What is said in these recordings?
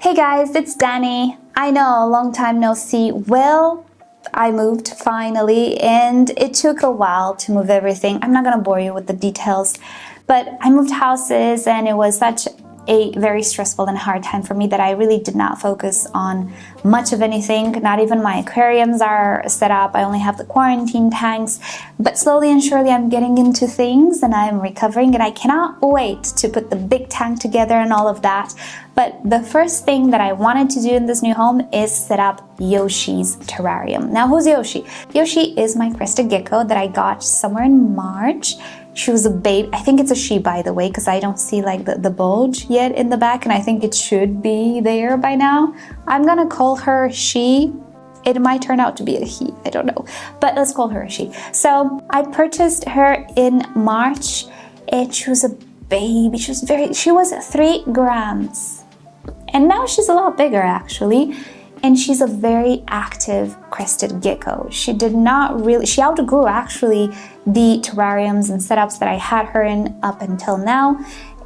Hey guys, it's Danny. I know, a long time no see. Well, I moved finally and it took a while to move everything. I'm not gonna bore you with the details, but I moved houses and it was such a very stressful and hard time for me that I really did not focus on much of anything. Not even my aquariums are set up. I only have the quarantine tanks, but slowly and surely I'm getting into things and I'm recovering and I cannot wait to put the big tank together and all of that. But the first thing that I wanted to do in this new home is set up Yoshi's terrarium. Now, who's Yoshi? Yoshi is my crested gecko that I got somewhere in March. She was a babe. I think it's a she, by the way, because I don't see like the bulge yet in the back, and I think it should be there by now. I'm gonna call her she. It might turn out to be a he, I don't know, but let's call her a she. So I purchased her in March and she was a baby. She was 3 grams. And now she's a lot bigger actually. And she's a very active crested gecko. She outgrew actually the terrariums and setups that I had her in up until now.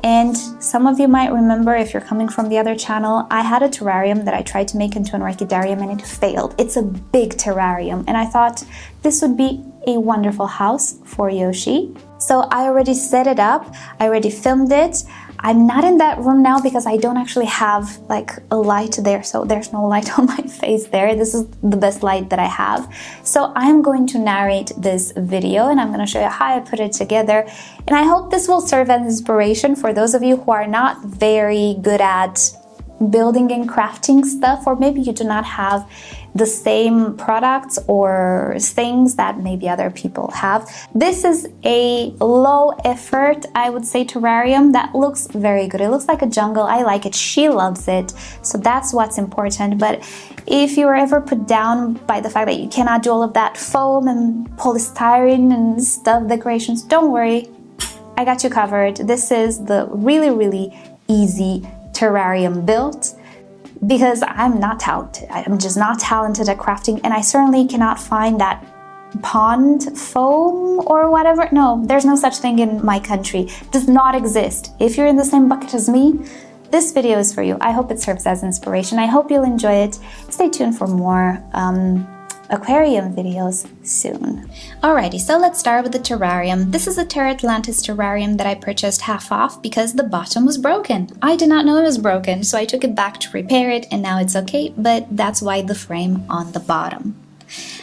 And some of you might remember, if you're coming from the other channel, I had a terrarium that I tried to make into an orchidarium and it failed. It's a big terrarium and I thought this would be a wonderful house for Yoshi. So I already set it up, I already filmed it. I'm not in that room now because I don't actually have like a light there, so there's no light on my face there. This is the best light that I have. So I'm going to narrate this video and I'm going to show you how I put it together. And I hope this will serve as inspiration for those of you who are not very good at building and crafting stuff, or maybe you do not have the same products or things that maybe other people have. This is a low effort, I would say, terrarium that looks very good. It looks like a jungle. I like it. She loves it. So that's what's important. But if you are ever put down by the fact that you cannot do all of that foam and polystyrene and stuff decorations, don't worry. I got you covered. This is the really, really easy terrarium built, because I'm not talented. I'm just not talented at crafting, and I certainly cannot find that pond foam or whatever. No, there's no such thing in my country. It does not exist. If you're in the same bucket as me, this video is for you. I hope it serves as inspiration. I hope you'll enjoy it. Stay tuned for more aquarium videos soon. Alrighty, so let's start with the terrarium. This is a Terra Atlantis terrarium that I purchased half off because the bottom was broken. I did not know it was broken, so I took it back to repair it and now it's okay, but that's why the frame on the bottom.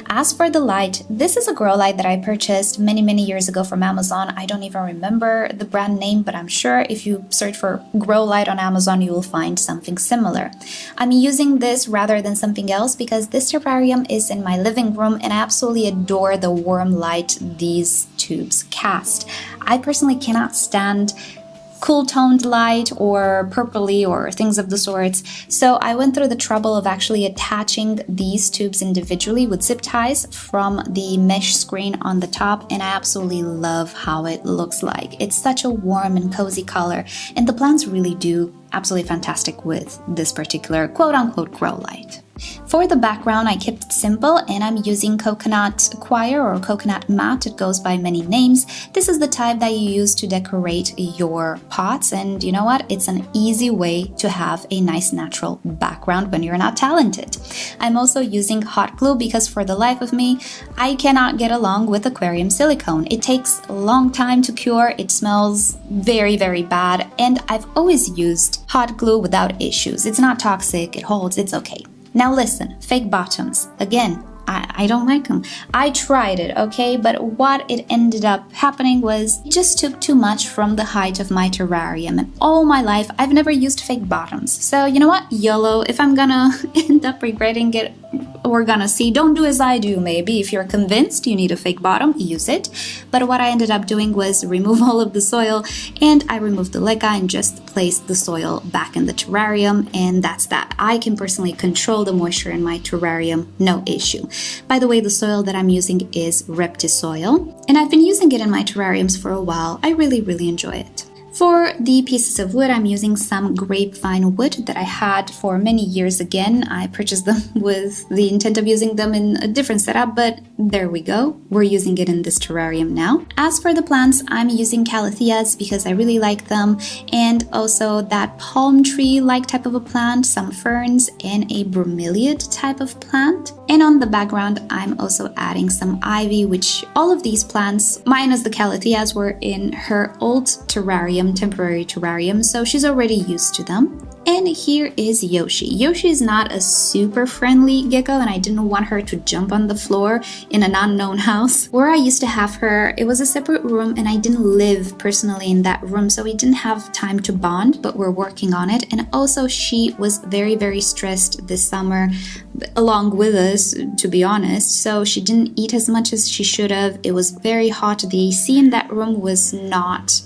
As for the light, this is a grow light that I purchased many years ago from Amazon. I don't even remember the brand name, but I'm sure if you search for grow light on Amazon, you will find something similar. I'm using this rather than something else because this terrarium is in my living room and I absolutely adore the warm light these tubes cast. I personally cannot stand cool toned light or purpley or things of the sorts. So I went through the trouble of actually attaching these tubes individually with zip ties from the mesh screen on the top, and I absolutely love how it looks like. It's such a warm and cozy color, and the plants really do absolutely fantastic with this particular quote-unquote grow light. For the background, I kept it simple and I'm using coconut coir or coconut matte. It goes by many names. This is the type that you use to decorate your pots, and you know what? It's an easy way to have a nice natural background when you're not talented. I'm also using hot glue because for the life of me, I cannot get along with aquarium silicone. It takes a long time to cure, it smells very bad, and I've always used hot glue without issues. It's not toxic, it holds, it's okay. Now listen, fake bottoms. Again, I don't like them. I tried it, okay? But what it ended up happening was it just took too much from the height of my terrarium. And all my life, I've never used fake bottoms. So you know what? YOLO. If I'm gonna end up regretting it, we're gonna see. Don't do as I do, maybe. If you're convinced you need a fake bottom, use it. But what I ended up doing was remove all of the soil, and I removed the leca and just placed the soil back in the terrarium, and that's that. I can personally control the moisture in my terrarium, no issue. By the way, the soil that I'm using is Repti soil, and I've been using it in my terrariums for a while. I really enjoy it. For the pieces of wood, I'm using some grapevine wood that I had for many years again. I purchased them with the intent of using them in a different setup, but there we go. We're using it in this terrarium now. As for the plants, I'm using calatheas because I really like them, and also that palm tree-like type of a plant, some ferns, and a bromeliad type of plant. And on the background, I'm also adding some ivy, which all of these plants, minus the calatheas, were in her old terrarium, temporary terrarium, so she's already used to them. And here is Yoshi. Yoshi is not a super friendly gecko, and I didn't want her to jump on the floor in an unknown house. Where I used to have her, it was a separate room, and I didn't live personally in that room, so we didn't have time to bond, but we're working on it. And also she was very, very stressed this summer, along with us, to be honest, so she didn't eat as much as she should have. It was very hot. The AC in that room was not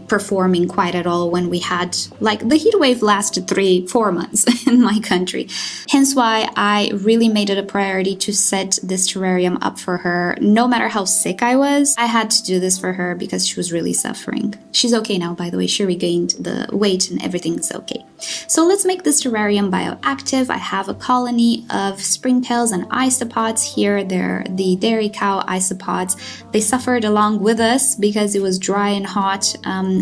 performing quite at all when we had, like, the heat wave lasted 3-4 months in my country. Hence why I really made it a priority to set this terrarium up for her. No matter how sick I was, I had to do this for her because she was really suffering. She's okay now, by the way. She regained the weight and everything's okay. So let's make this terrarium bioactive. I have a colony of springtails and isopods here. They're the dairy cow isopods. They suffered along with us because it was dry and hot.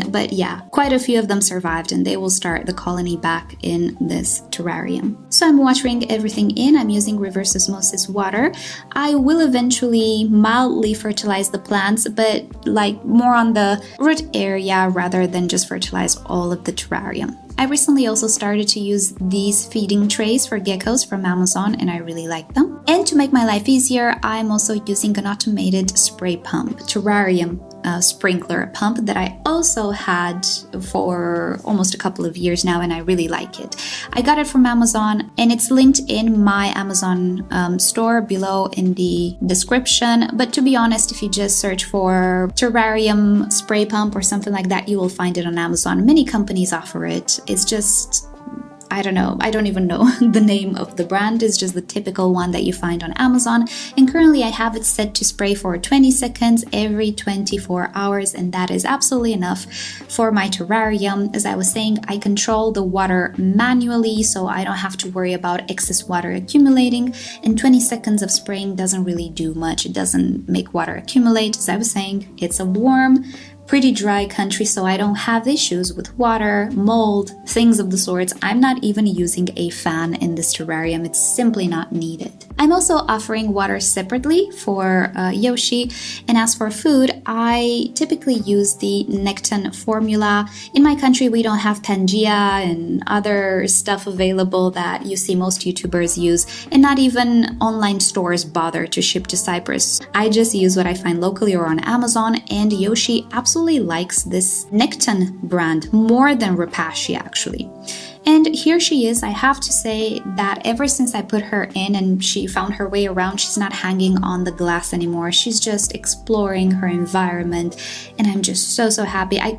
But yeah, quite a few of them survived, and they will start the colony back in this terrarium. So I'm watering everything in. I'm using reverse osmosis water. I will eventually mildly fertilize the plants, but like more on the root area rather than just fertilize all of the terrarium. I recently also started to use these feeding trays for geckos from Amazon, and I really like them. And to make my life easier, I'm also using an automated spray pump, terrarium sprinkler pump that I also had for almost a couple of years now, and I really like it. I got it from Amazon, and it's linked in my Amazon store below in the description. But to be honest, if you just search for terrarium spray pump or something like that, you will find it on Amazon. Many companies offer it. It's just, I don't know, I don't even know the name of the brand. It's just the typical one that you find on Amazon. And currently I have it set to spray for 20 seconds every 24 hours, and that is absolutely enough for my terrarium. As I was saying, I control the water manually, so I don't have to worry about excess water accumulating, and 20 seconds of spraying doesn't really do much. It doesn't make water accumulate. As I was saying, it's a warm, pretty dry country, so I don't have issues with water, mold, things of the sorts. I'm not even using a fan in this terrarium. It's simply not needed. I'm also offering water separately for Yoshi, and as for food, I typically use the Necton formula. In my country, we don't have Pangea and other stuff available that you see most YouTubers use, and not even online stores bother to ship to Cyprus. I just use what I find locally or on Amazon, and Yoshi absolutely likes this Necton brand more than Rapashi actually. And here she is. I have to say that ever since I put her in and she found her way around, she's not hanging on the glass anymore. She's just exploring her environment, and I'm just so happy. I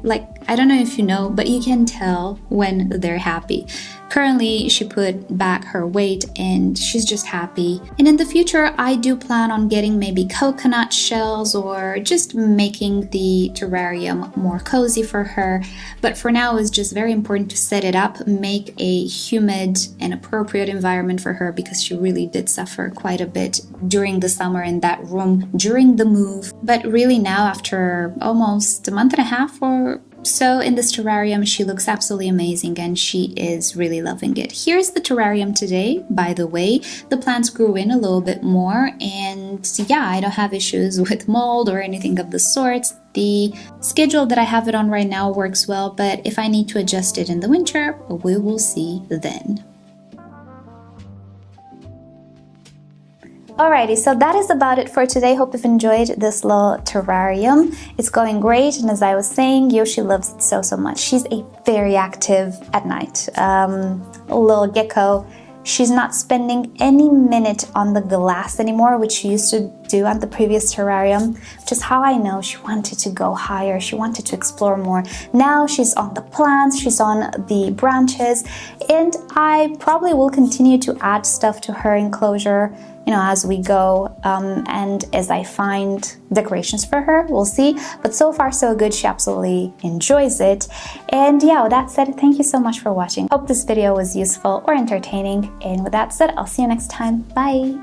don't know if you know, but you can tell when they're happy. Currently, she put back her weight and she's just happy. And in the future, I do plan on getting maybe coconut shells or just making the terrarium more cozy for her. But for now, it's just very important to set it up, make a humid and appropriate environment for her, because she really did suffer quite a bit during the summer in that room during the move. But really now, after almost a month and a half or so in this terrarium, she looks absolutely amazing, and she is really loving it. Here's the terrarium today, by the way. The plants grew in a little bit more, and yeah, I don't have issues with mold or anything of the sorts. The schedule that I have it on right now works well, but if I need to adjust it in the winter, we will see then. Alrighty, so that is about it for today. Hope you've enjoyed this little terrarium. It's going great, and as I was saying, Yoshi loves it so much. She's a very active at night little gecko. She's not spending any minute on the glass anymore, which she used to do at the previous terrarium, which is how I know she wanted to go higher. She wanted to explore more. Now she's on the plants, she's on the branches, and I probably will continue to add stuff to her enclosure, you know, as we go, and as I find decorations for her, we'll see. But so far so good. She absolutely enjoys it. And yeah, with that said, thank you so much for watching. Hope this video was useful or entertaining. And with that said, I'll see you next time. Bye.